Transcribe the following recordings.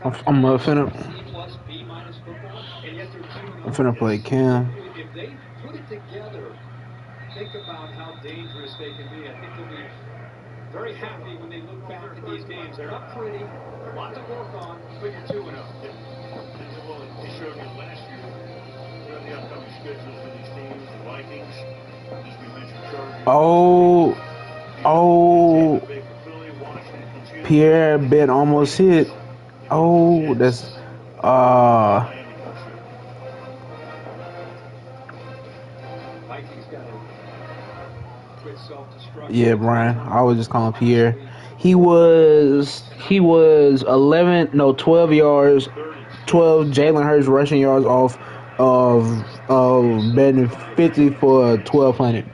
I'm finna play Cam. If they put it together, think about how dangerous they can be. I think they'll be very happy when they look back at these games. They're not pretty, a lot to work on, but you're 2-0. Well, they showed you last year. What are the upcoming schedules for these teams? The Vikings, as we mentioned, Chargers. Oh, Pierre bet almost hit. Oh, that's yeah, Brian. I was just calling Pierre. He was 12 yards, 12 Jalen Hurts rushing yards off of betting 50 for 1,200.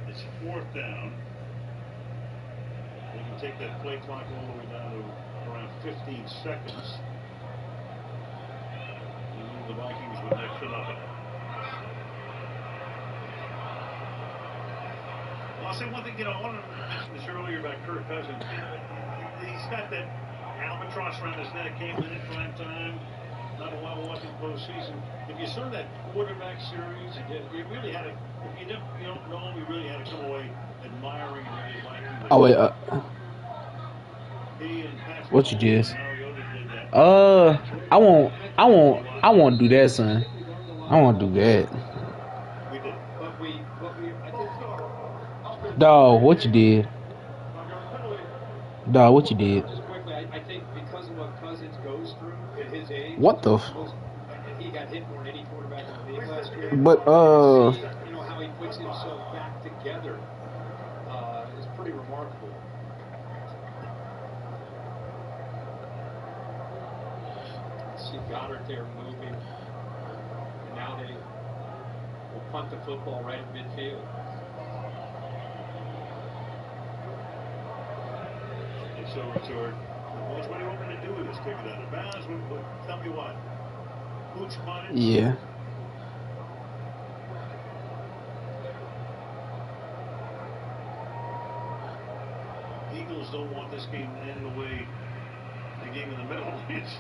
It's 4th down. They can take that play clock all the way down to around 15 seconds. And the Vikings with next to nothing. I'll say one thing, I wanted to mention this earlier about Kirk Cousins. He's got that albatross around his neck, came in at prime time, not a lot of luck in postseason. If you saw that quarterback series, you really had to, if you don't know him, you really had to come away admiring and really liking him. Oh wait, what you just? I won't do that, son. I won't do that. Dog, what you did? Dog, what you did? I think because of what Cousins goes through at his age. What the? He got hit more than any quarterback in the league last year. But how he puts himself back together is pretty remarkable. See Goddard there moving, and now they will punt the football right at midfield. So, what do you want me to do with this? Take it out of bounds? Tell me what. Hooch punted? Yeah. Eagles don't want this game to end the way the game in the middle is.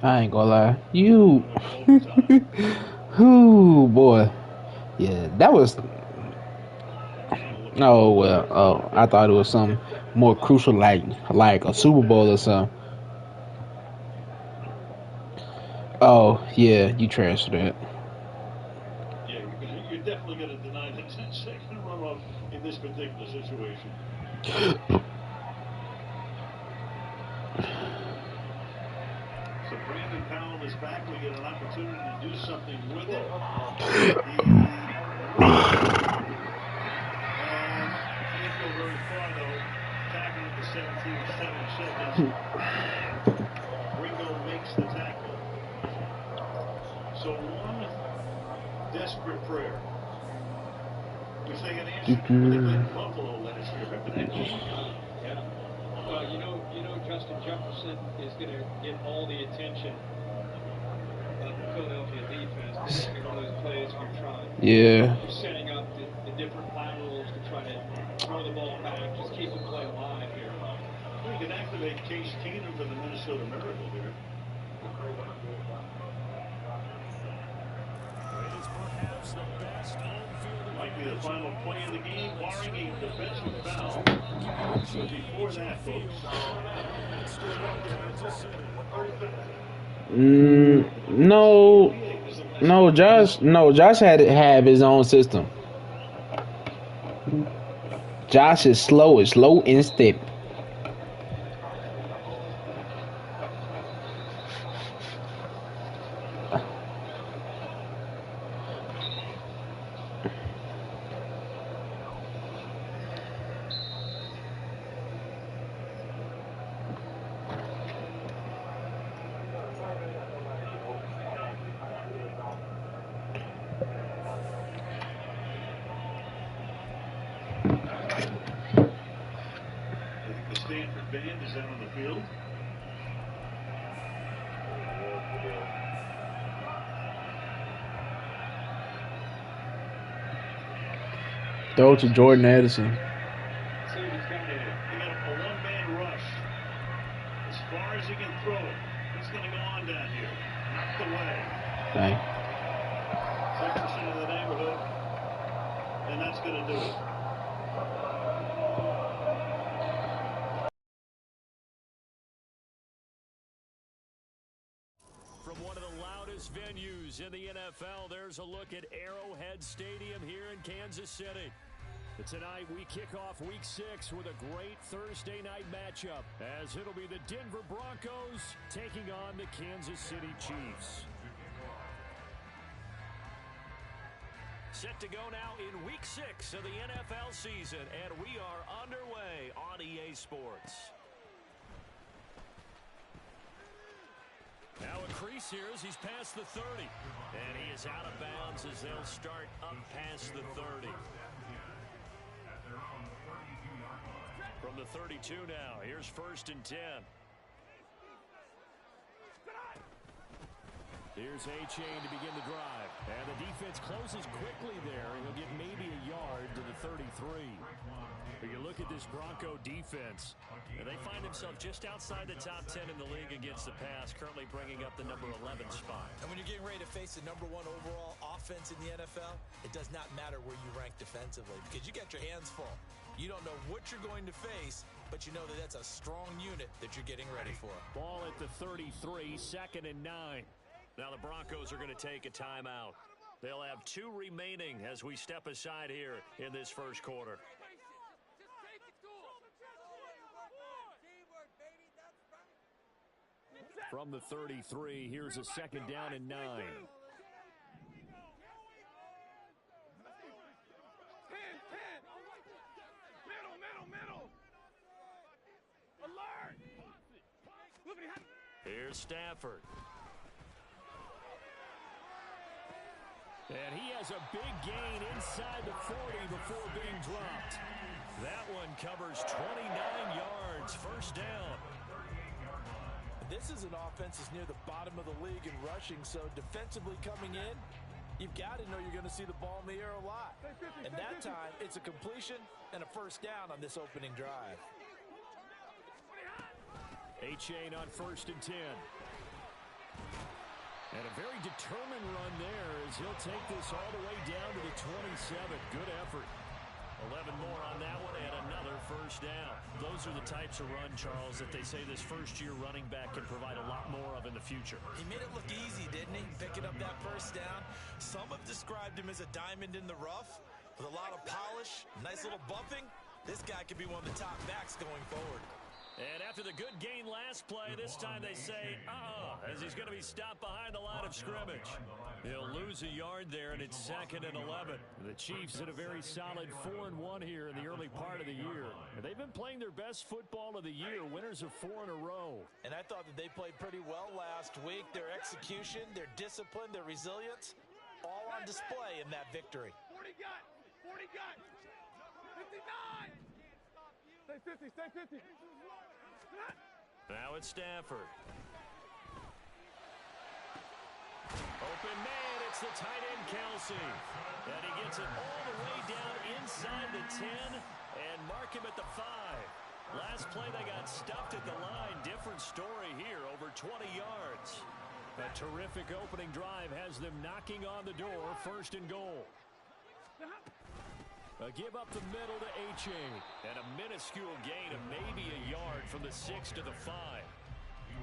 I ain't gonna lie. You. Ooh, boy. Yeah, that was. Oh, well. Oh, I thought it was something more crucial like a Super Bowl or something. Oh, yeah, you trashed that. Yeah, you're definitely going to deny the 10-second runoff in this particular situation. So Brandon Powell is back. We get an opportunity to do something with it. And can't go very far, though. Tackle at the 17, 7 seconds. Ringo makes the tackle. So one desperate prayer, which they can answer. They played Buffalo last year. Remember that game? Yeah. Well, you know, Justin Jefferson is going to get all the attention of the Philadelphia defense. Making all those plays you're trying. Yeah. You're setting up the different laterals to try to throw the ball back, just keep the play alive here. We can activate Case Keenum for the Minnesota Miracle here. Might be the final play of the game, barring a defensive foul. So before that, folks. Josh had to have his own system. Josh is slow and steady. Stanford band is out on the field. Throw to Jordan Addison. He got a one-man rush. As far as he can going to throw it. It's going to go on down here. Knocked away. Dang. 5% of the neighborhood. And that's going to do it. From one of the loudest venues in the NFL, there's a look at Arrowhead Stadium here in Kansas City. Tonight, we kick off Week 6 with a great Thursday night matchup, as it'll be the Denver Broncos taking on the Kansas City Chiefs. Set to go now in Week 6 of the NFL season, and we are underway on EA Sports. Now a crease here as he's past the 30. And he is out of bounds as they'll start up past the 30. From the 32 now, here's 1st and 10. Here's A-Chain to begin the drive. And the defense closes quickly there. He'll get maybe a yard to the 33. But you look at this Bronco defense, and they find themselves just outside the top 10 in the league against the pass, currently bringing up the number 11 spot. And when you're getting ready to face the number 1 overall offense in the NFL, it does not matter where you rank defensively because you got your hands full. You don't know what you're going to face, but you know that that's a strong unit that you're getting ready for. Ball at the 33, 2nd and 9. Now the Broncos are going to take a timeout. They'll have 2 remaining as we step aside here in this first quarter. From the 33, here's a 2nd down and 9. Middle. Alert! Here's Stafford. And he has a big gain inside the 40 before being dropped. That one covers 29 yards, 1st down. This is an offense that's near the bottom of the league in rushing, so defensively coming in, you've got to know you're going to see the ball in the air a lot. And that time, it's a completion and a 1st down on this opening drive. A-Chain on 1st and 10. And a very determined run there as he'll take this all the way down to the 27. Good effort. 11 more on that one and another 1st down. Those are the types of run, Charles, that they say this first-year running back can provide a lot more of in the future. He made it look easy, didn't he? Picking up that 1st down. Some have described him as a diamond in the rough with a lot of polish, nice little bumping. This guy could be one of the top backs going forward. And after the good gain last play, this time they say, as he's going to be stopped behind the line of scrimmage. He'll lose a yard there, and it's 2nd and 11. The Chiefs had a very solid 4-1 here in the early part of the year. And they've been playing their best football of the year, winners of 4 in a row. And I thought that they played pretty well last week. Their execution, their discipline, their resilience, all on display in that victory. 40 got! 59! Stay 50. Now it's Stafford. Open man, it's the tight end Kelsey. And he gets it all the way down inside the 10 and mark him at the 5. Last play they got stuffed at the line. Different story here, over 20 yards. A terrific opening drive has them knocking on the door, 1st and goal. A give up the middle to A-Chain. And a minuscule gain of maybe a yard from the 6 to the 5.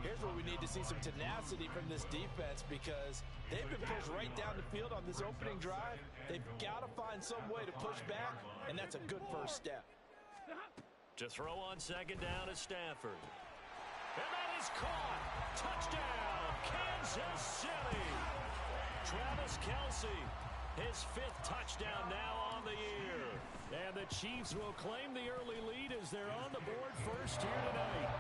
Here's where we need to see some tenacity from this defense because they've been pushed right down the field on this opening drive. They've got to find some way to push back, and that's a good 1st step. To throw on 2nd down is Stafford. And that is caught. Touchdown, Kansas City. Travis Kelce, his 5th touchdown now on the year. And the Chiefs will claim the early lead as they're on the board first here tonight.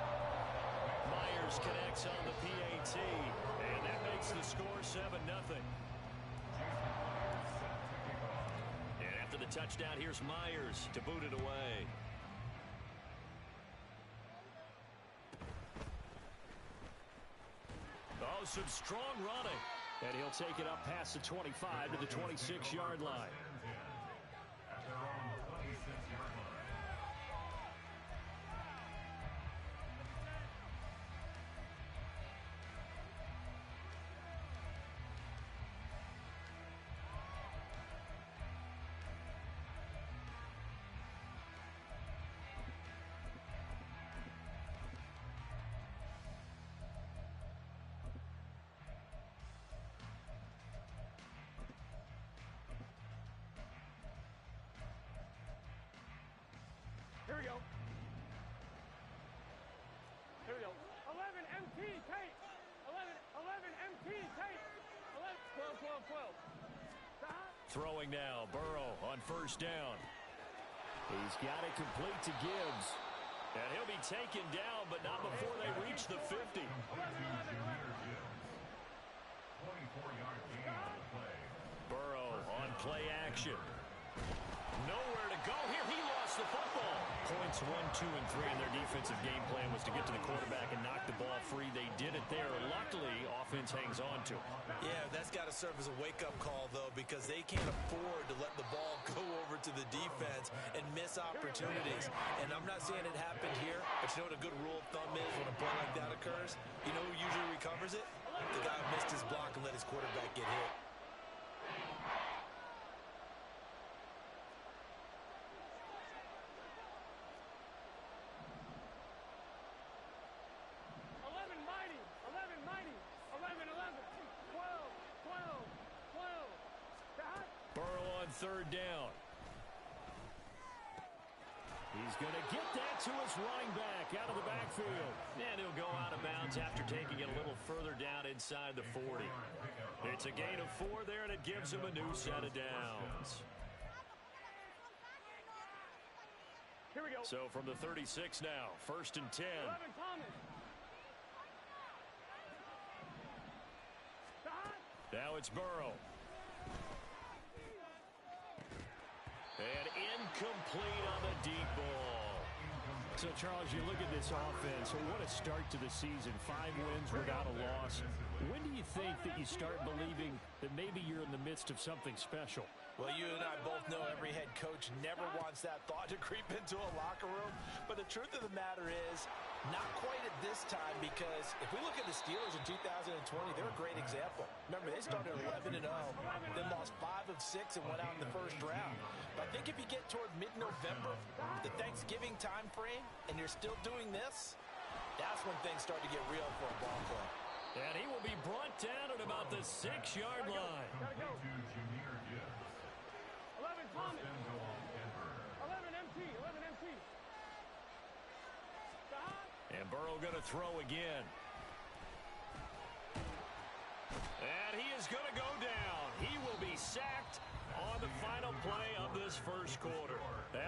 Myers connects on the PAT, and that makes the score 7-0. And after the touchdown, here's Myers to boot it away. Oh, some strong running. And he'll take it up past the 25 to the 26-yard line. Throwing now, Burrow on first down. He's got it complete to Gibbs. And he'll be taken down, but not before they reach the 50. Burrow on play action. Nowhere to go here. He lost the football. Points 1, 2, and 3 in their defensive game plan was to get to the quarterback and knock the ball free. They did it there. Luckily, offense hangs on to it. Yeah, that's got to serve as a wake-up call, though, because they can't afford to let the ball go over to the defense and miss opportunities. And I'm not saying it happened here, but you know what a good rule of thumb is when a play like that occurs? You know who usually recovers it? The guy who missed his block and let his quarterback get hit. Third down. He's going to get that to his running back out of the backfield. And he'll go out of bounds after taking it a little further down inside the 40. It's a gain of 4 there, and it gives him a new set of downs. Here we go. So from the 36 now, 1st and 10. Now it's Burrow. And incomplete on the deep ball. So, Charles, you look at this offense, what a start to the season. 5 wins without a loss. When do you think that you start believing that maybe you're in the midst of something special? Well, you and I both know every head coach never wants that thought to creep into a locker room. But the truth of the matter is, not quite at this time, because if we look at the Steelers in 2020, they're a great example. Remember, they started 11-0, then lost 5 of 6 and went out in the first round. But I think if you get toward mid-November, the Thanksgiving time frame, and you're still doing this, that's when things start to get real for a ball club. And he will be brought down at about the 6-yard line. 11 Thomas. 11 MT. 11 MT. And Burrow going to throw again. And he is going to go down. He will be sacked on the final play of this first quarter.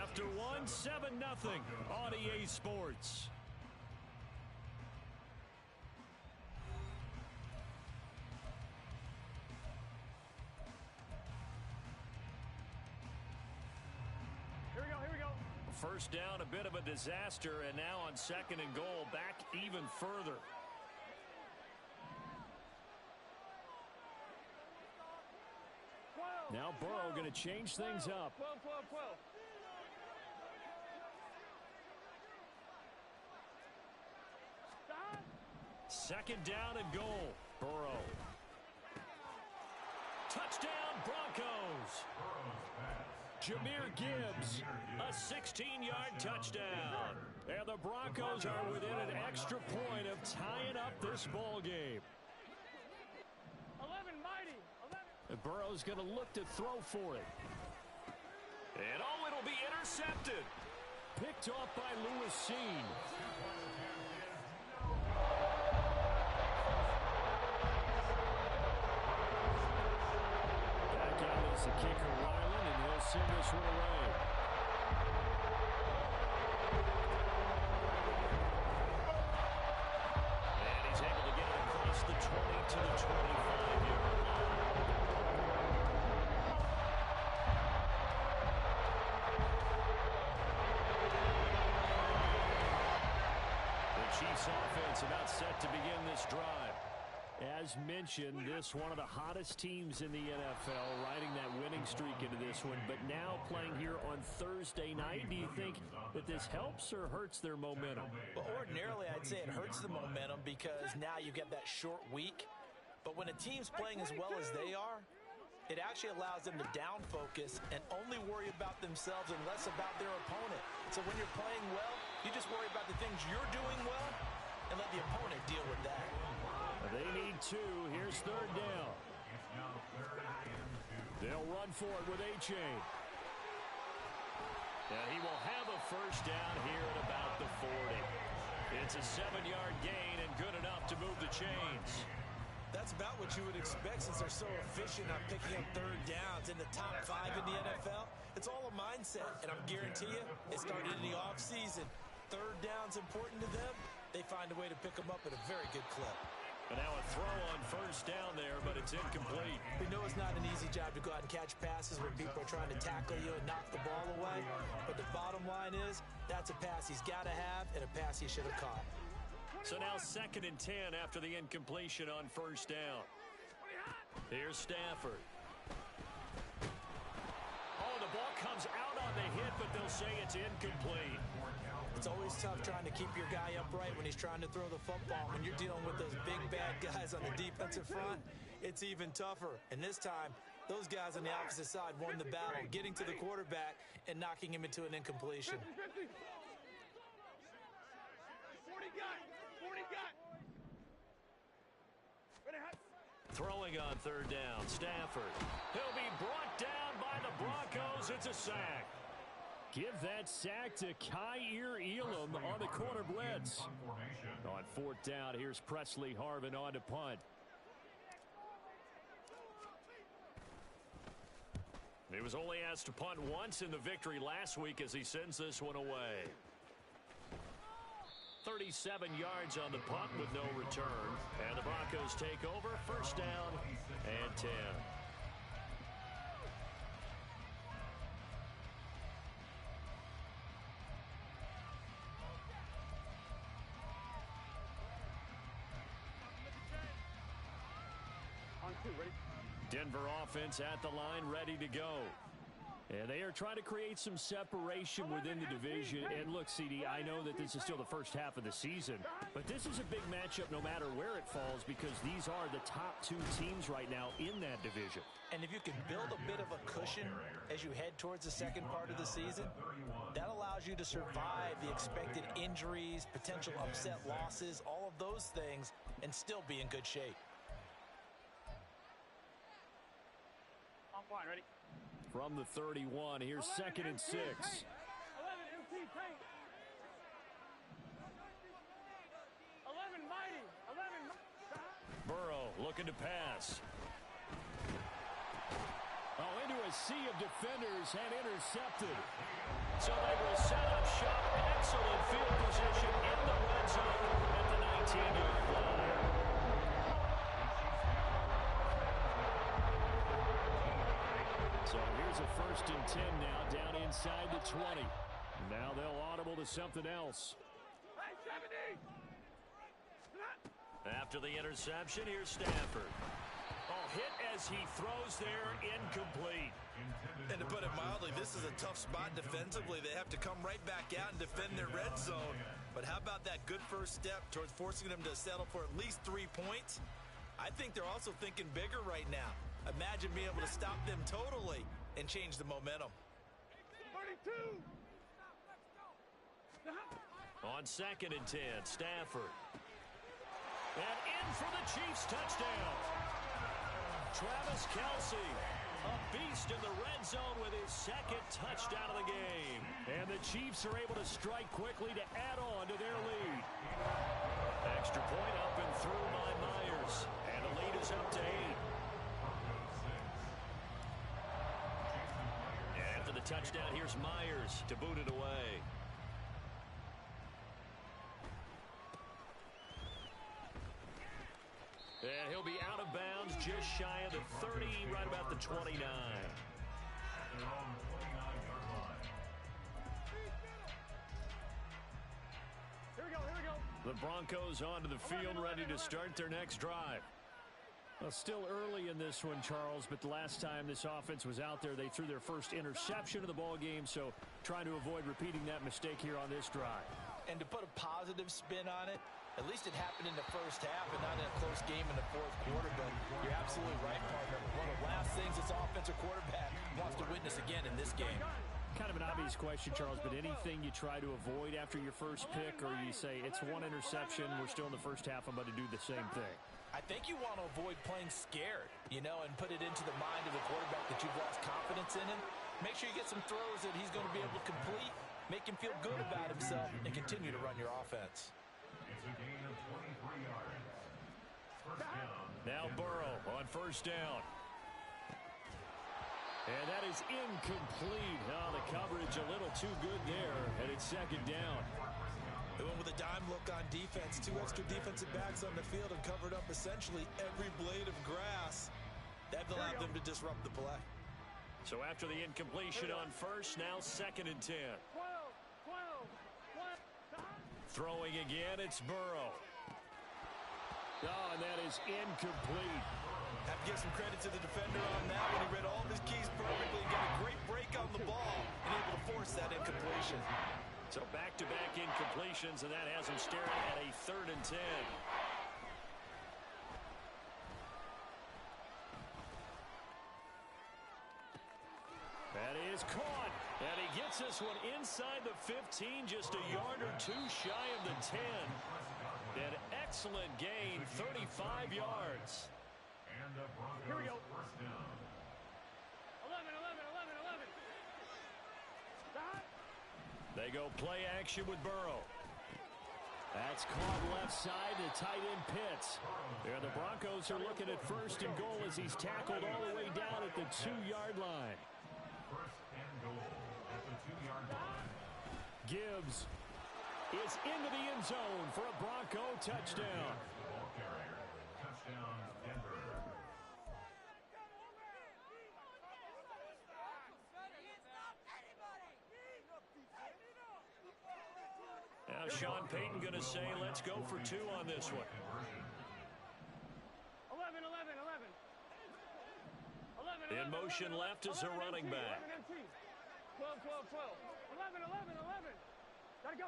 After 7-0 on EA Sports. Here we go. First down, a bit of a disaster, and now on 2nd and goal, back even further. Now Burrow going to change things up. 12. 2nd down and goal. Burrow. Touchdown, Broncos. Jahmyr Gibbs, a 16-yard touchdown. And the Broncos are within an extra point of tying up this ball game. 11 mighty. 11. And Burrow's going to look to throw for it. And it'll be intercepted. Picked off by Lewis Cine. Back out is the kicker, Ryland, and he'll send this one away. And he's able to get it across the 20 to the 25-yard line. The Chiefs offense about set to begin this drive. As mentioned, this one of the hottest teams in the NFL, riding that winning streak into this one, but now playing here on Thursday night. Do you think that this helps or hurts their momentum? Well, ordinarily, I'd say it hurts the momentum because now you get that short week. But when a team's playing as well as they are, it actually allows them to down focus and only worry about themselves and less about their opponent. So when you're playing well, you just worry about the things you're doing well and let the opponent deal with that. They need 2. Here's 3rd down. They'll run for it with A-Chain. And he will have a first down here at about the 40. It's a 7-yard gain and good enough to move the chains. That's about what you would expect since they're so efficient on picking up third downs in the top 5 in the NFL. It's all a mindset, and I'm guarantee you, it started in the offseason. Third down's important to them. They find a way to pick them up at a very good clip. And now a throw on first down there, but it's incomplete. We know it's not an easy job to go out and catch passes when people are trying to tackle you and knock the ball away. But the bottom line is, that's a pass he's got to have and a pass he should have caught. So now 2nd and 10 after the incompletion on first down. Here's Stafford. Oh, the ball comes out on the hit, but they'll say it's incomplete. It's always tough trying to keep your guy upright when he's trying to throw the football. When you're dealing with those big, bad guys on the defensive front, it's even tougher. And this time, those guys on the opposite side won the battle, getting to the quarterback and knocking him into an incompletion. 40 got. 40 got. Throwing on third down, Stafford. He'll be brought down by the Broncos. It's a sack. Give that sack to Kaiir Elam on the corner blitz. On 4th down, here's Presley Harvin on to punt. He was only asked to punt once in the victory last week as he sends this one away. 37 yards on the punt with no return. And the Broncos take over, first down and 10. Denver offense at the line, ready to go. And they are trying to create some separation within the division. And look, CD, I know that this is still the first half of the season, but this is a big matchup no matter where it falls because these are the top 2 teams right now in that division. And if you can build a bit of a cushion as you head towards the second part of the season, that allows you to survive the expected injuries, potential upset losses, all of those things, and still be in good shape. I'm fine, ready? From the 31, here's 2nd and 6. 11 MT tank. 11 mighty. 11. Burrow looking to pass. Oh, into a sea of defenders and intercepted. So they will set up shop. Excellent field position in the red zone at the 19-yard line. So here's a 1st and 10 now, down inside the 20. Now they'll audible to something else. Hey, 70. After the interception, here's Stafford. Oh, hit as he throws there, incomplete. And to put it mildly, this is a tough spot defensively. They have to come right back out and defend their red zone. But how about that good first step towards forcing them to settle for at least 3 points? I think they're also thinking bigger right now. Imagine being able to stop them totally and change the momentum. 32. On 2nd and 10, Stafford. And in for the Chiefs touchdown. Travis Kelce, a beast in the red zone with his 2nd touchdown of the game. And the Chiefs are able to strike quickly to add on to their lead. Extra point up and through by Myers. And the lead is up to 8. After the touchdown, here's Myers to boot it away. And he'll be out of bounds just shy of the 30, right about the 29. Here we go. The Broncos onto the field, ready to start their next drive. Well, still early in this one, Charles, but the last time this offense was out there, they threw their first interception of the ball game, so trying to avoid repeating that mistake here on this drive. And to put a positive spin on it, at least it happened in the first half and not in a close game in the 4th quarter, but you're absolutely right, partner. One of the last things this offensive quarterback wants to witness again in this game. Kind of an obvious question, Charles, but anything you try to avoid after your first pick, or you say it's one interception, we're still in the first half, I'm going to do the same thing? I think you want to avoid playing scared, and put it into the mind of the quarterback that you've lost confidence in him. Make sure you get some throws that he's going to be able to complete, make him feel good about himself, and continue to run your offense. It's a gain of 23 yards. First down. Now Burrow on first down. And that is incomplete. Oh, the coverage a little too good there, and it's second down. They went with a dime look on defense. 2 extra defensive backs on the field and covered up essentially every blade of grass. That allowed them to disrupt the play. So after the incompletion on first, now 2nd and 10. 12. Throwing again, it's Burrow. Oh, and that is incomplete. Have to give some credit to the defender on that when he read all of his keys perfectly and got a great break on the ball and able to force that incompletion. So back-to-back incompletions, and that has him staring at a 3rd and 10. That is caught, and he gets this one inside the 15, just a yard or 2 shy of the 10. An excellent gain, 35 yards. Here we go. 11. Stop. They go play action with Burrow. That's caught left side to tight end Pitts. There, the Broncos are looking at 1st and goal as he's tackled all the way down at the 2-yard line. 1st and goal at the 2-yard line. Gibbs is into the end zone for a Bronco touchdown. Ball carrier. Touchdown, Denver. Now Sean Payton going to say, let's go for 2 on this one. 11. In motion left is a running back. 12. 11. Gotta go.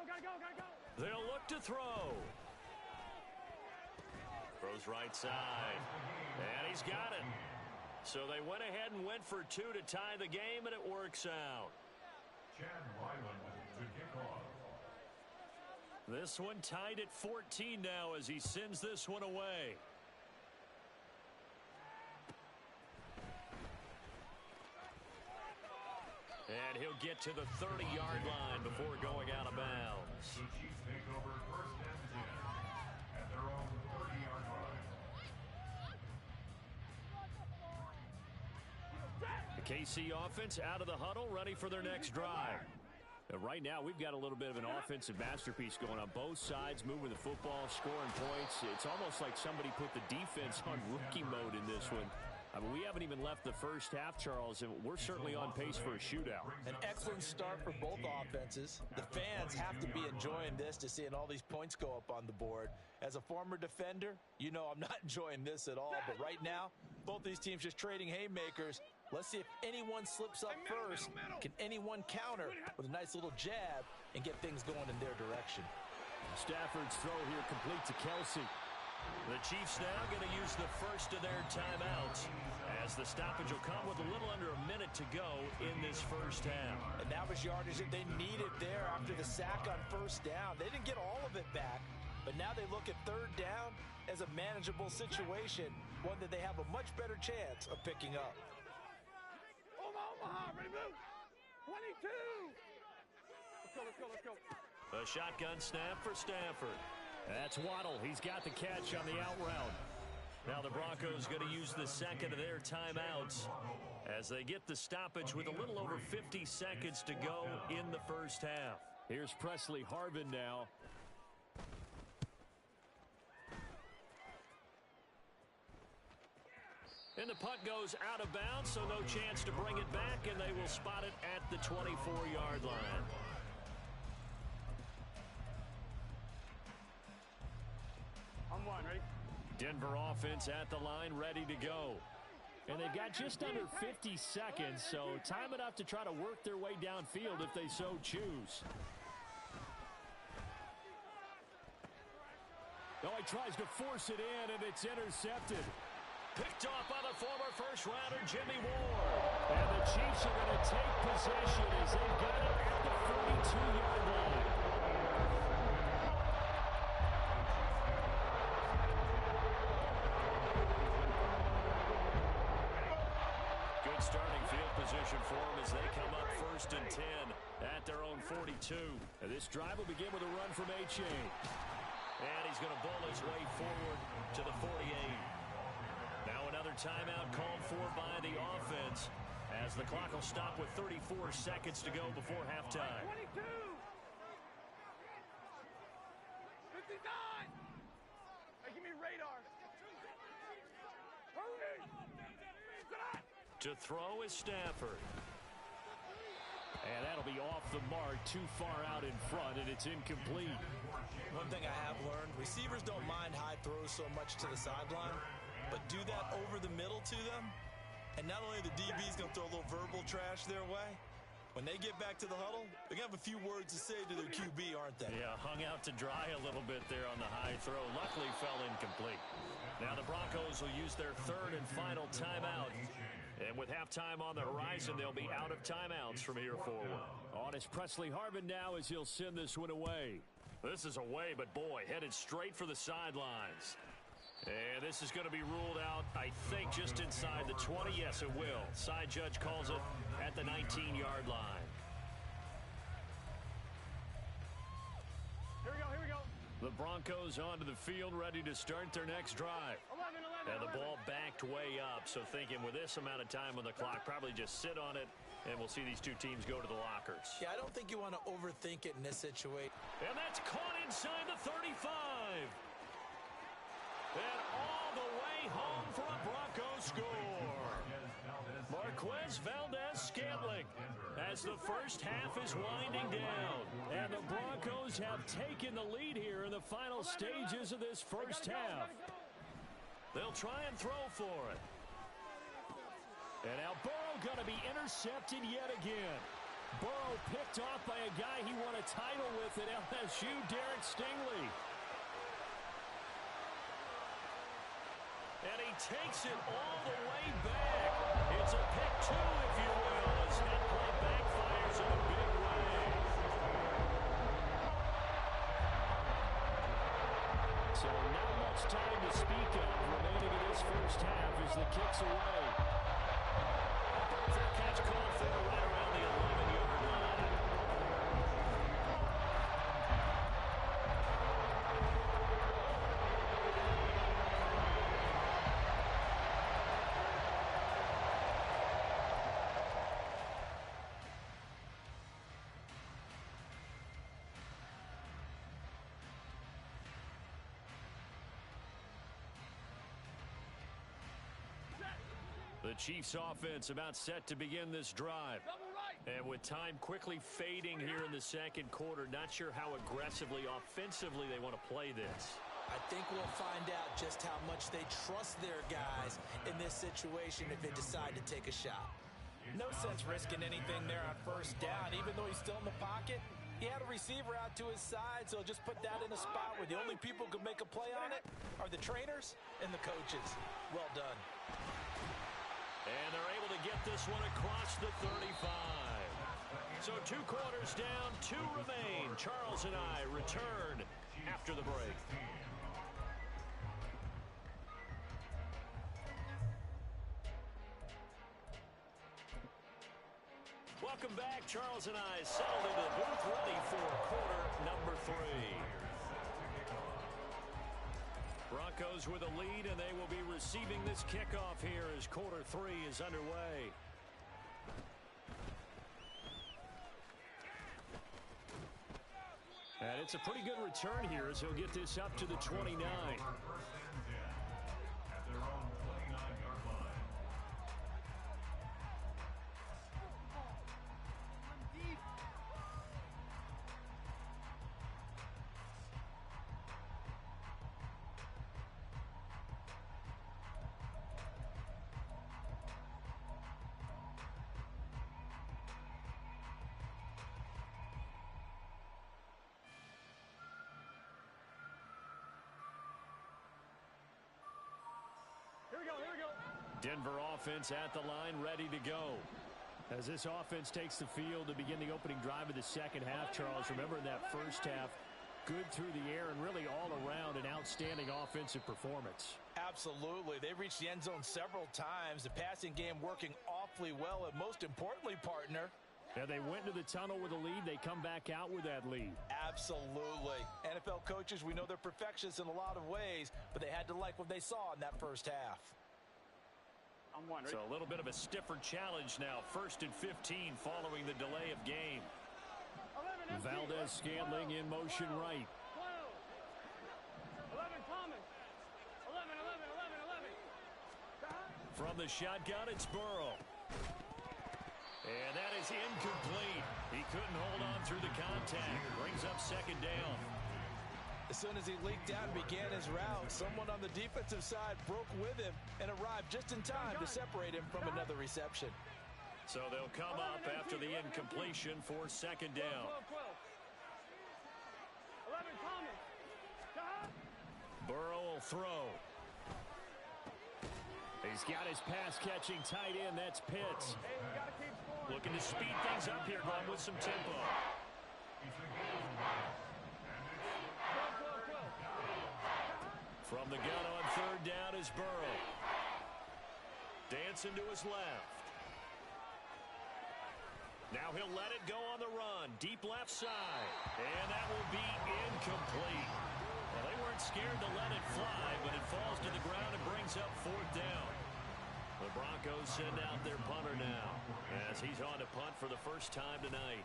They'll look to throw. Throws right side. And he's got it. So they went ahead and went for 2 to tie the game, and it works out. Chad Ryland to kick off. This one tied at 14 now as he sends this one away. And he'll get to the 30-yard line before going out of bounds. The Chiefs take over 1st and 10 at their own 30-yard line. The KC offense out of the huddle, ready for their next drive. Right now, we've got a little bit of an offensive masterpiece going on both sides, moving the football, scoring points. It's almost like somebody put the defense on rookie mode in this one. I mean, we haven't even left the first half, Charles, and we're certainly on pace for a shootout. An excellent start for both offenses. The fans have to be enjoying this to seeing all these points go up on the board. As a former defender, you know I'm not enjoying this at all. But right now, both these teams just trading haymakers. Let's see if anyone slips up first. Can anyone counter with a nice little jab and get things going in their direction? Stafford's throw here complete to Kelsey. The Chiefs now going to use the first of their timeouts as the stoppage will come with a little under a minute to go in this first half. And that was yardage that they needed there after the sack on 1st down. They didn't get all of it back, but now they look at 3rd down as a manageable situation, one that they have a much better chance of picking up. Omaha, ready, move. 22. Let's go. A shotgun snap for Stafford. That's Waddle. He's got the catch on the out route. Now the Broncos going to use the 2nd of their timeouts as they get the stoppage with a little over 50 seconds to go in the first half. Here's Presley Harvin now. And the punt goes out of bounds, so no chance to bring it back, and they will spot it at the 24-yard line. I'm one, ready? Denver offense at the line, ready to go. And they've got just under 50 seconds, so time enough to try to work their way downfield if they so choose. Oh, he tries to force it in, and it's intercepted. Picked off by the former first-rounder Jimmy Ward. And the Chiefs are going to take possession as they've got it at the 42-yard line. Good starting field position for them as they come up 1st and 10 at their own 42. And this drive will begin with a run from Achane. And he's going to bowl his way forward to the 48. timeout called for by the offense, as the clock will stop with 34 seconds to go before halftime. 22! 59! Hey, give me radar. Hurry! To throw is Stafford. And that'll be off the mark, too far out in front, and it's incomplete. One thing I have learned, receivers don't mind high throws so much to the sideline, but do that over the middle to them, and not only the DB's going to throw a little verbal trash their way, when they get back to the huddle, they're going to have a few words to say to their QB, aren't they? Yeah, hung out to dry a little bit there on the high throw. Luckily fell incomplete. Now the Broncos will use their third and final timeout. And with halftime on the horizon, they'll be out of timeouts from here forward. On is Presley Harvin now as he'll send this one away. This is away, but boy, headed straight for the sidelines. And this is going to be ruled out, I think, just inside the 20. Yes, it will. Side judge calls it at the 19-yard line. Here we go, here we go. The Broncos onto the field, ready to start their next drive. 11. And the ball backed way up, so thinking with this amount of time on the clock, probably just sit on it, and we'll see these two teams go to the lockers. Yeah, I don't think you want to overthink it in this situation. And that's caught inside the 35. And all the way home for a Broncos score. Marquez Valdez-Scantling as the first half is winding down. And the Broncos have taken the lead here in the final stages of this first half. They'll try and throw for it. And now Burrow going to be intercepted yet again. Burrow picked off by a guy he won a title with at LSU, Derek Stingley. And he takes it all the way back. It's a pick two, if you will, as that play backfires in a big way. So not much time to speak of remaining in this first half as the kick's away. Fair catch called for right around the 11-yard line. The Chiefs offense about set to begin this drive. And with time quickly fading here in the second quarter, not sure how aggressively, offensively they want to play this. I think we'll find out just how much they trust their guys in this situation if they decide to take a shot. No sense risking anything there on first down, even though he's still in the pocket. He had a receiver out to his side, so he'll just put that in a spot where the only people who can make a play on it are the trainers and the coaches. Well done. And they're able to get this one across the 35. So 2 quarters down, 2 remain. Charles and I return after the break. Welcome back. Charles and I settled into the booth, ready for quarter number 3. Broncos with a lead, and they will be receiving this kickoff here as quarter 3 is underway. And it's a pretty good return here as he'll get this up to the 29. At their own 29-yard line. Here we go. Denver offense at the line, ready to go. As this offense takes the field to begin the opening drive of the second half, Charles, remember in that first half, good through the air and really all around an outstanding offensive performance. Absolutely. They reached the end zone several times. The passing game working awfully well, and most importantly, partner, Yeah, they went to the tunnel with a lead. They come back out with that lead. absolutely. NFL coaches, we know they're perfectionists in a lot of ways, but they had to like what they saw in that first half. So a little bit of a stiffer challenge now. 1st and 15 following the delay of game. Valdez-Scantling in motion right. 11 Thomas. 11. From the shotgun, it's Burrow. And that is incomplete. He couldn't hold on through the contact. Brings up 2nd down. As soon as he leaked out and began his route, someone on the defensive side broke with him and arrived just in time to separate him from another reception. So they'll come up after the incompletion for 2nd down. 11 Thomas. Burrow will throw. He's got his pass-catching tight end. That's Pitts. Looking to speed things up here, going with some tempo. From the gun on 3rd down is Burrow. Dancing to his left. Now he'll let it go on the run. Deep left side. And that will be incomplete. Well, they weren't scared to let it fly, but it falls to the ground and brings up 4th down. The Broncos send out their punter now as he's on to punt for the first time tonight.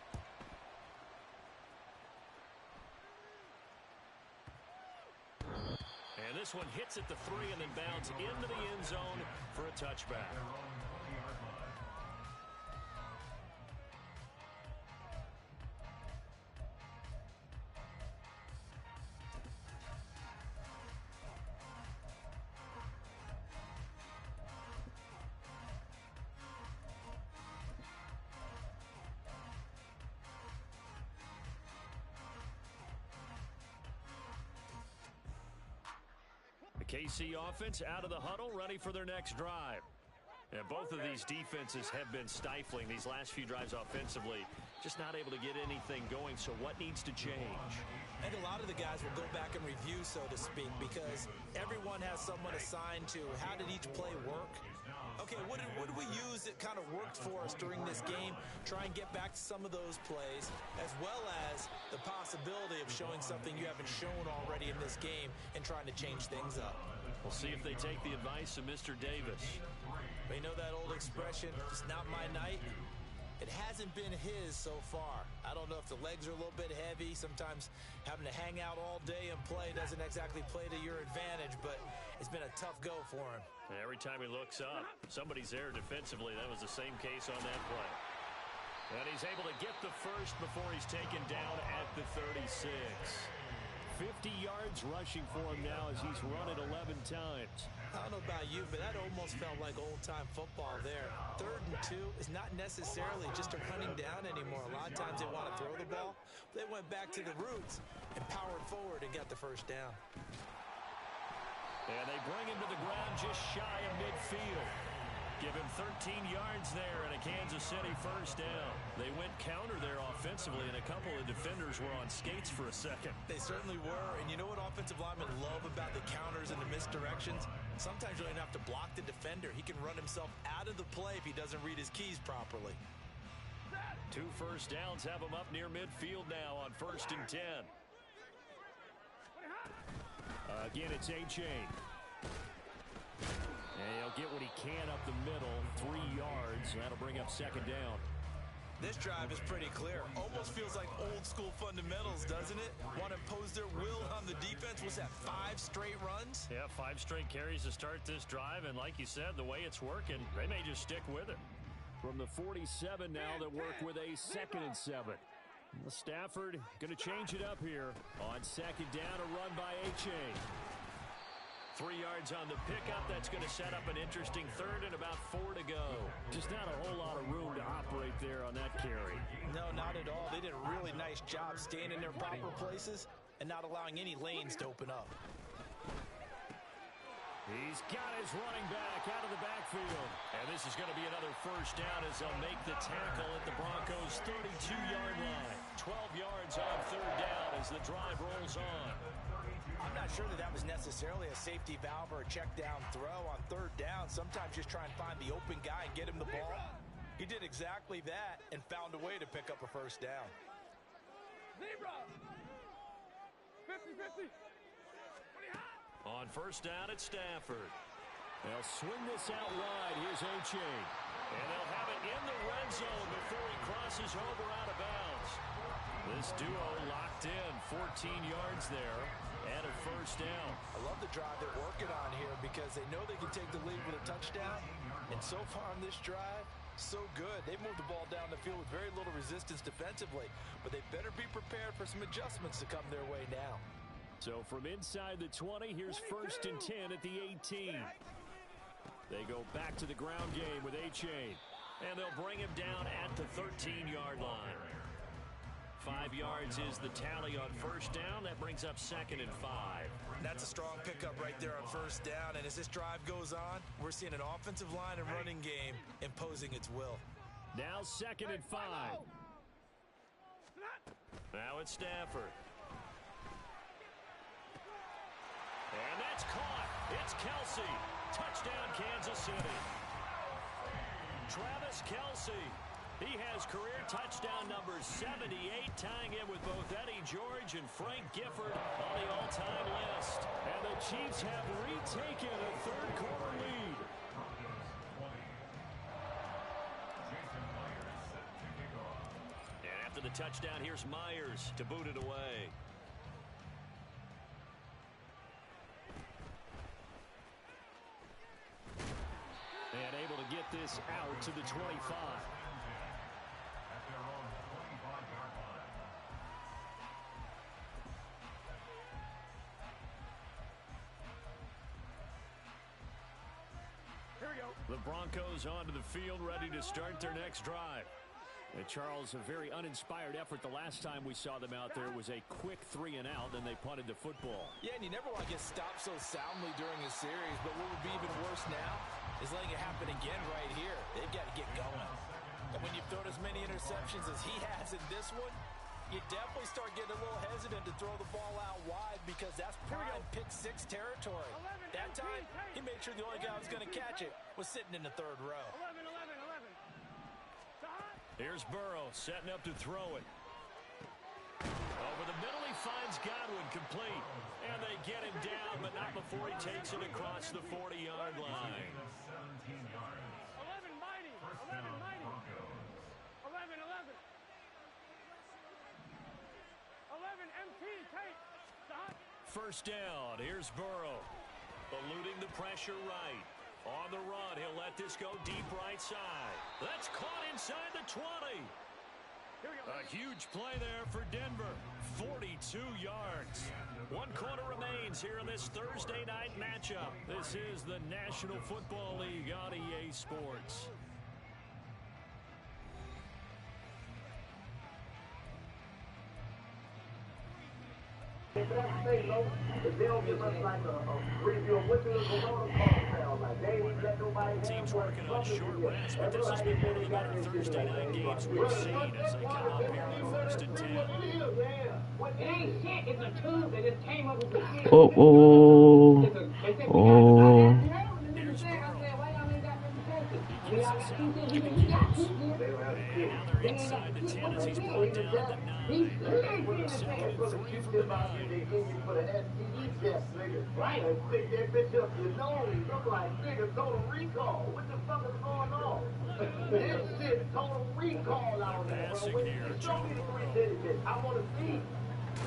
And this one hits at the 3 and then bounds into the end zone for a touchback. The KC offense out of the huddle, ready for their next drive. And both of these defenses have been stifling these last few drives offensively. Just not able to get anything going, so what needs to change? I think a lot of the guys will go back and review, so to speak, because everyone has someone assigned to how did each play work. Okay, what did we use that kind of worked for us during this game? Try and get back to some of those plays, as well as the possibility of showing something you haven't shown already in this game and trying to change things up. We'll see if they take the advice of Mr. Davis. But you know that old expression, it's not my night? It hasn't been his so far. I don't know if the legs are a little bit heavy. Sometimes having to hang out all day and play doesn't exactly play to your advantage, but it's been a tough go for him. Every time he looks up, somebody's there defensively. That was the same case on that play. And he's able to get the first before he's taken down at the 36. 50 yards rushing for him now as he's run it 11 times. I don't know about you, but that almost felt like old-time football there. 3rd and 2 is not necessarily just a running down anymore. A lot of times they want to throw the ball. They went back to the roots and powered forward and got the first down. And they bring him to the ground just shy of midfield. Give him 13 yards there and a Kansas City first down. They went counter there offensively, and a couple of defenders were on skates for a second. They certainly were, and you know what offensive linemen love about the counters and the misdirections? Sometimes you don't even have to block the defender. He can run himself out of the play if he doesn't read his keys properly. 2 first downs have him up near midfield now on 1st and 10. Again, it's A-Chain. And he'll get what he can up the middle, 3 yards. That'll bring up 2nd down. This drive is pretty clear. Almost feels like old school fundamentals, doesn't it? Want to impose their will on the defense. Was that 5 straight runs? Yeah, 5 straight carries to start this drive. And like you said, the way it's working, they may just stick with it. From the 47 now, they work with a 2nd and 7. Stafford going to change it up here. On 2nd down, a run by A-Chain. 3 yards on the pickup. That's going to set up an interesting 3rd and about 4 to go. Just not a whole lot of room to operate there on that carry. No, not at all. They did a really nice job staying in their proper places and not allowing any lanes to open up. He's got his running back out of the backfield. And this is going to be another first down as they'll make the tackle at the Broncos' 32-yard line. 12 yards on 3rd down as the drive rolls on. I'm not sure that was necessarily a safety valve or a check down throw on 3rd down. Sometimes just try and find the open guy and get him the ball. He did exactly that and found a way to pick up a first down. Zebra! 50-50. On 1st down, it's Stafford. They'll swing this out wide. Here's Achane. And they'll have it in the red zone before he crosses over out of bounds. This duo locked in, 14 yards there, and a first down. I love the drive they're working on here because they know they can take the lead with a touchdown. And so far on this drive, so good. They moved the ball down the field with very little resistance defensively, but they better be prepared for some adjustments to come their way now. So from inside the 20, here's 1st and 10 at the 18. They go back to the ground game with Achane, and they'll bring him down at the 13-yard line. 5 yards is the tally on first down. That brings up 2nd and 5. That's a strong pickup right there on first down, and as this drive goes on, we're seeing an offensive line and running game imposing its will. Now 2nd and 5. Now it's Stafford. And that's caught. It's Kelce. Touchdown, Kansas City. Travis Kelce. He has career touchdown number 78, tying in with both Eddie George and Frank Gifford on the all-time list. And the Chiefs have retaken a third-quarter lead. And after the touchdown, here's Myers to boot it away. And able to get this out to the 25. The Broncos onto the field, ready to start their next drive. And Charles, a very uninspired effort. The last time we saw them out there was a quick 3 and out, and they punted the football. Yeah, and you never want to get stopped so soundly during a series, but what would be even worse now is letting it happen again right here. They've got to get going. And when you've thrown as many interceptions as he has in this one, you definitely start getting a little hesitant to throw the ball out wide because that's prime pick-6 territory. That time, he made sure the only guy who was going to catch it was sitting in the third row. 11. Here's Burrow setting up to throw it. Over the middle, he finds Godwin complete. And they get him down, but not before he takes it across the 40-yard line. 11 mighty. 11 MT, Tate. First down, here's Burrow. Eluding the pressure right. On the run, he'll let this go deep right side. That's caught inside the 20. A huge play there for Denver. 42 yards. 1 quarter remains here in this Thursday night matchup. This is the National Football League on EA Sports. Teams working on short rest, but this has been one of the better Thursday night games we've seen as they come up here on 1st and 10. It ain't shit. It's a tube. They just came up with the shit. Now they're inside the 10 as he's brought down at the 9. 2nd and 3 from the 9. Right, pick that bitch up your nose. Look like nigga total recall. What the fuck is going on? This shit total recall out there, bro. Show me the 3 digits. I want to see.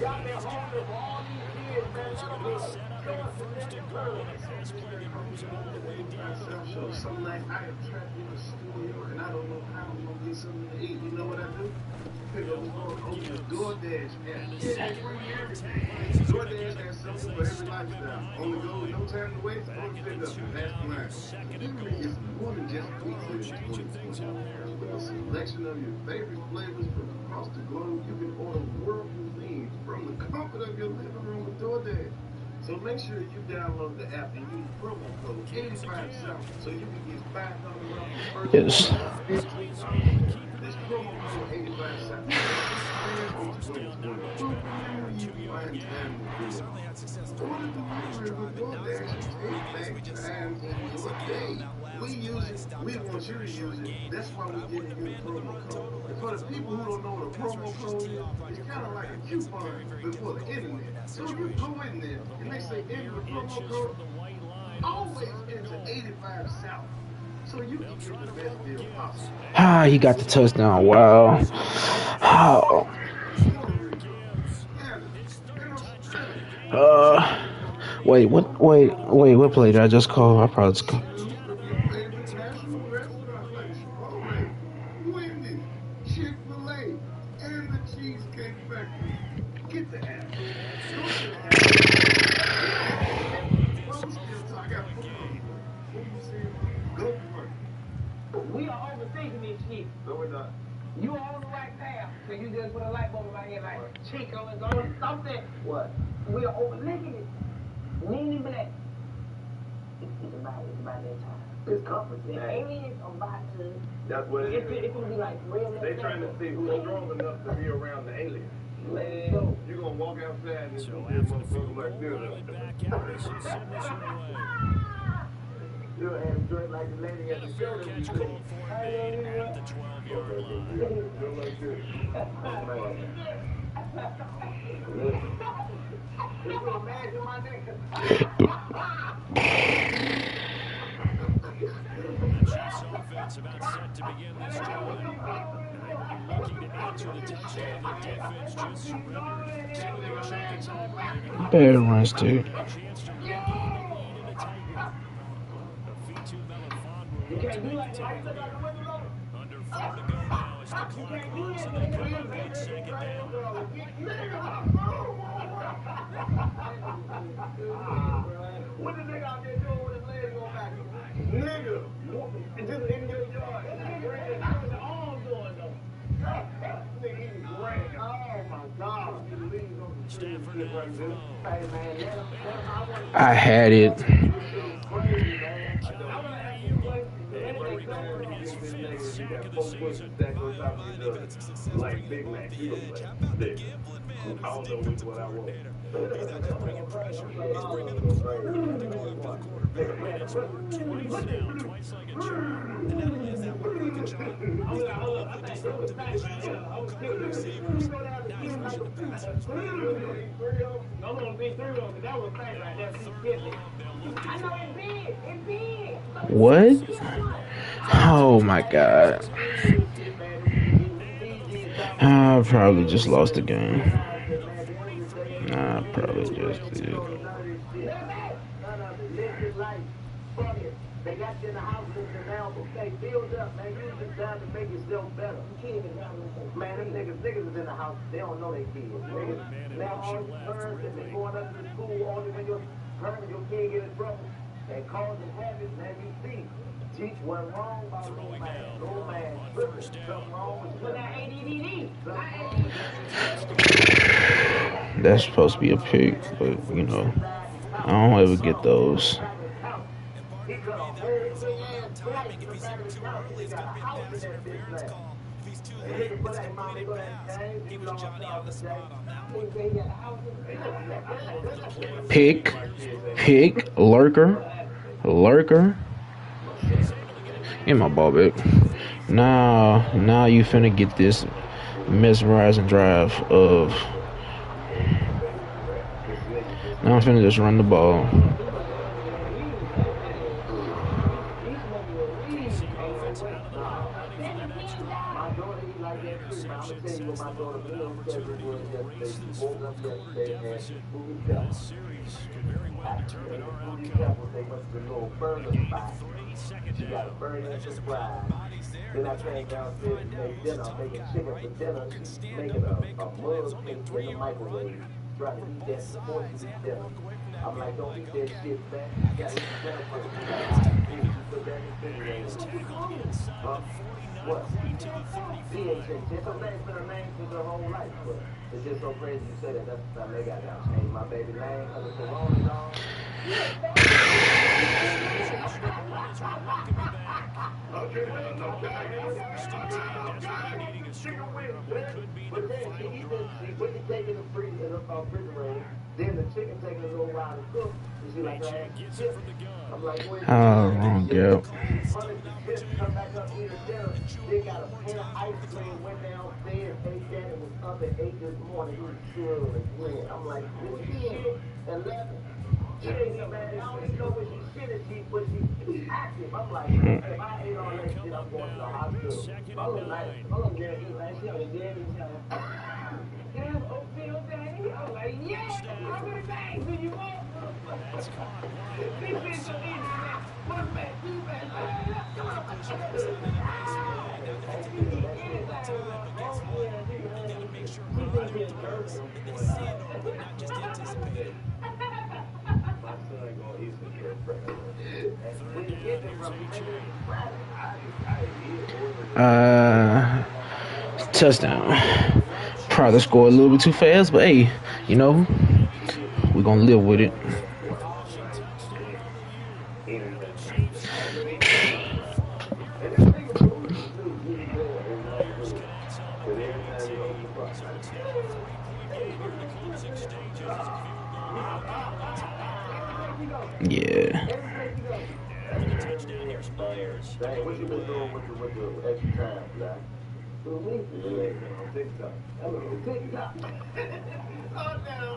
Y'all been hungry for all these years, man. Broncos are going to be set up in a 1st and goal on a pass play that moves them all the way down. So something like I am trapped in the studio and I don't know how I'm gonna get something to eat. You know what I do? Pick up the phone, open the DoorDash app. Yeah, DoorDash has something for every lifestyle. On the go, no time to waste. On the pick up, that's mine. Usually it's more than just pizza. With a selection of your favorite flavors from across the globe, you can order world cuisine from the comfort of your living room with DoorDash. So make sure you download the app and use promo code 85 South so you can get $500 first. Yes. This promo code 85 South. We want you to use it. That's why we're giving you the promo code. And for the people who don't know what a promo code is, it's kind of like a coupon before the internet. So you go in there and they say enter the promo code. Always enter 85 South. So you can get the best deal possible. Ah, he got the touchdown. Wow. Oh. Wait, what? Wait, what play did I just call? I probably just called. National restaurants like Chipotle, Wendy's, Chick-fil-A, and the Cheesecake Factory. Get the app. Go to the app. I got football. What you saying? Go for it. We are overthinking this shit. No, we're not. You are on the right path, so you just put a light bulb in my head like, Chico is on something. What? We are overlooking it. Leaning black. It's about that time. It's conference. The aliens are about to. That's what it is. It's gonna be like real. They trying to see who's strong enough to be around the aliens. Let's go. You're gonna walk outside and So see a after the motherfucker field like goal, this. rally back out and send this one away. You'll have drink like the lady at the show that we Catch see. called for and made at the 12-yard line. Go like this. Can you imagine my nigga? The Chiefs offense about set to begin this drive. Looking to answer the touchdown. The defense just surrendered. So they got chunk of time remaining. Bad runs, dude. A chance to regain the lead in a tight one. Fitu Melifonwu You can't do like that. under 4 to go now as the clock rolls and they come up on second down. What the nigga out there doing with his legs going back? Nigga, just in your yard. How's your arm doing though? Nigga, he's great. Oh my God. Stafford now throw. I had it. His 5th sack of the season. Like Big Mac, you don't play. I don't know which one I want. Twice now, twice like a charm. I'm gonna be through though, 'cause that was fast right there. I know it's big. It's big. What? Oh my God. I probably just lost the game. Nah, I probably just did. They got you in the house and now they build up, man. You just trying to make yourself better. Man, them niggas is in the house. They don't know they kids. Niggas, now all these parents that they going up to school only when your parent, your kid get in trouble and causing habits, man, you see. Teach what's wrong about no man. No man. Something wrong with But that ADD. That's supposed to be a pick, but you know, I don't ever get those. Pick, lurker. Get my ball back. Now you finna get this mesmerizing drive of. Now I'm finna just run the ball. Then I came downstairs and made dinner, making chicken for dinner, making a mug cake in the microwave. Trying to eat that before you eat dinner. I'm like, don't eat that shit, man. You gotta eat dinner first. You put that in the refrigerator. What? It's so name's been a name for their whole life, but it's just so crazy you say that. That's the time they got down. Changed my baby name because it's a Rolling Dog. Then the chicken taking a little while to cook. You see, like I'm like, oh, wrong girl. Come back up here to dinner. They got a pan of ice cream, went downstairs, ate that, and was up at 8 this morning. He was chilling again. I'm like, what shit? 11. Jeez, man, I don't even know what she's finish, but she's active. I'm like, if I ate all that shit, I'm going to the hospital. My little girl eat like she on the dead and damn oatmeal daddy. I'm like, yeah, how many bags do you want? That's caught wide They open. said to me, one bag, two bags. Come on, Touchdown. Probably scored a little bit too fast, but hey, you know, we're gonna live with it. Yeah. What you been doing with the extra time, Jack? TikTok. I'm on TikTok. Oh, down.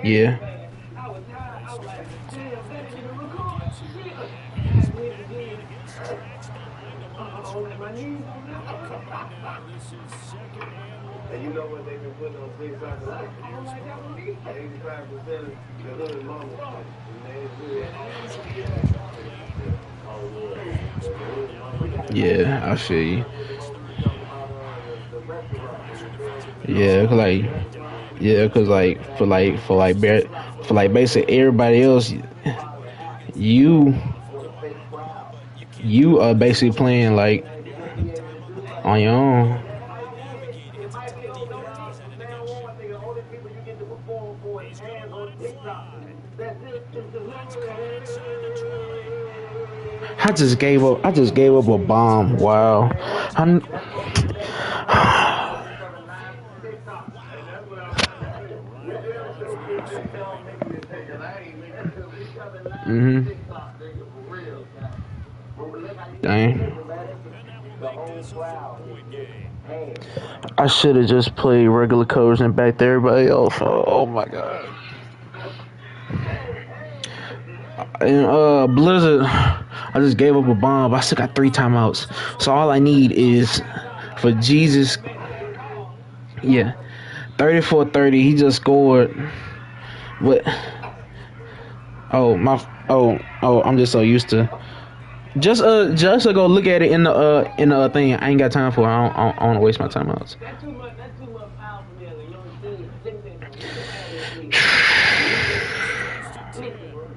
Yeah. And you know what they've been putting on TikTok? 85% of the hood mama. Yeah, I feel you. Yeah, cause for basically everybody else, you are basically playing like on your own. I just gave up a bomb. Wow. Dang. I should have just played regular codes and backed everybody else. Oh my god. And Blizzard, I just gave up a bomb. I still got 3 timeouts. So all I need is for Jesus. Yeah. 34-30. He just scored. What? I'm just so used to. Just to go look at it in the thing. I ain't got time for it. I don't want to waste my timeouts.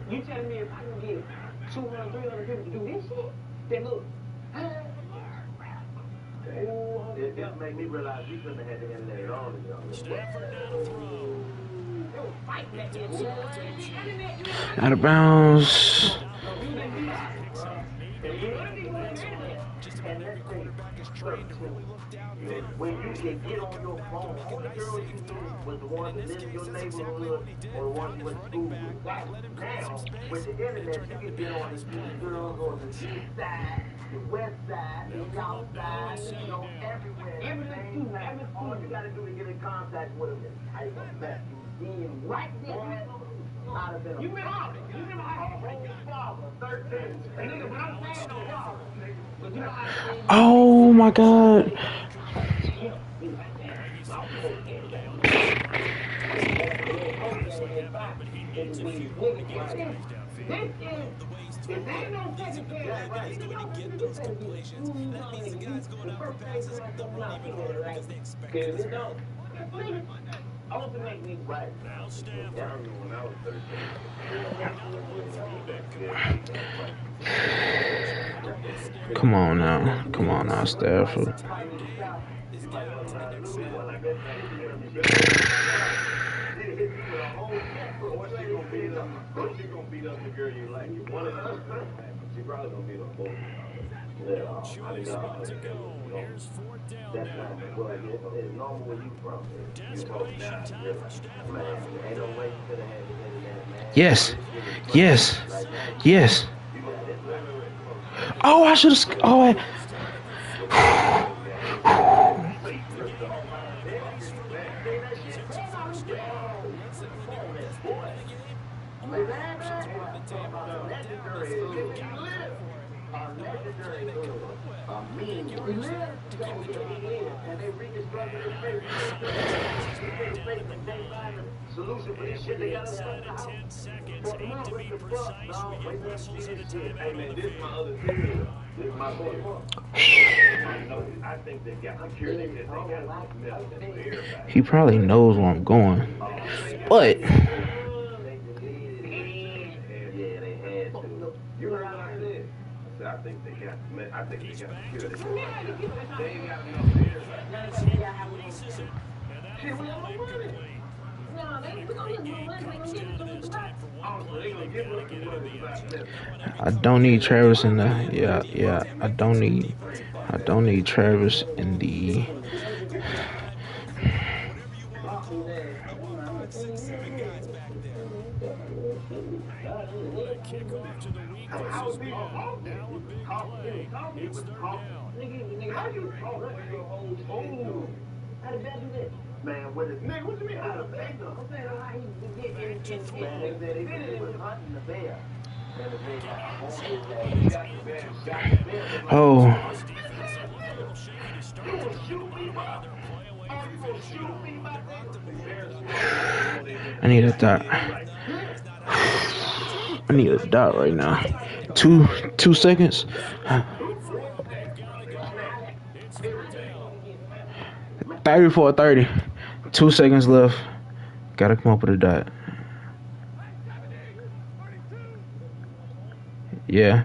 You telling me if I can get 200, 300 people to do this shit, then look. It just made me realize we couldn't have had the internet at all. Out of bounds. When you can get on your phone, all the girls you knew was the ones that lived in your neighborhood or the ones you went to school with. Now, with the internet, you can get on and see girls on the east side, the west side, the south side, everywhere. Everything. All you got to do to get in contact with them is type a message. Right there. You remember how father, 13. Nigga, when I'm saying no father. Oh my god. Ultimately, right. Now Stafford. Come on now, Stafford. She probably gonna beat up both. I mean, Here's fourth down that's now. not well, it's normal where you from. You from Desperation now, time for Stafford. man. Ain't no way you could have had it in that, man. Yes. Yes. Yes. Oh, I should have. Oh, I. Solution for this shit they got Inside of 10 seconds, 8 to be precise. We get whistles and a timeout on the This is my field. other theory. This is my theory. I think they got security. They got everybody. He probably knows where I'm going, but Yeah, they had to. You heard what I said? I said I think they got. I think they got security. They ain't got enough for everybody. Releases it, and that'll fall incomplete. Comes down to this time for one play. They've got to get it in the end zone. I don't need Travis in the. Yeah. I don't need Travis in the. Kickoff to the week. Now a big play. It's third down. How you how did that do that? Man, what is nigga? What you mean? How did that do? I'm saying how he get in. Man, they said he was hunting the bear. And the bear Oh, I need a dot. I need a dot right now. 2 seconds. 34-30. 2 seconds left. Gotta come up with a dot. Yeah.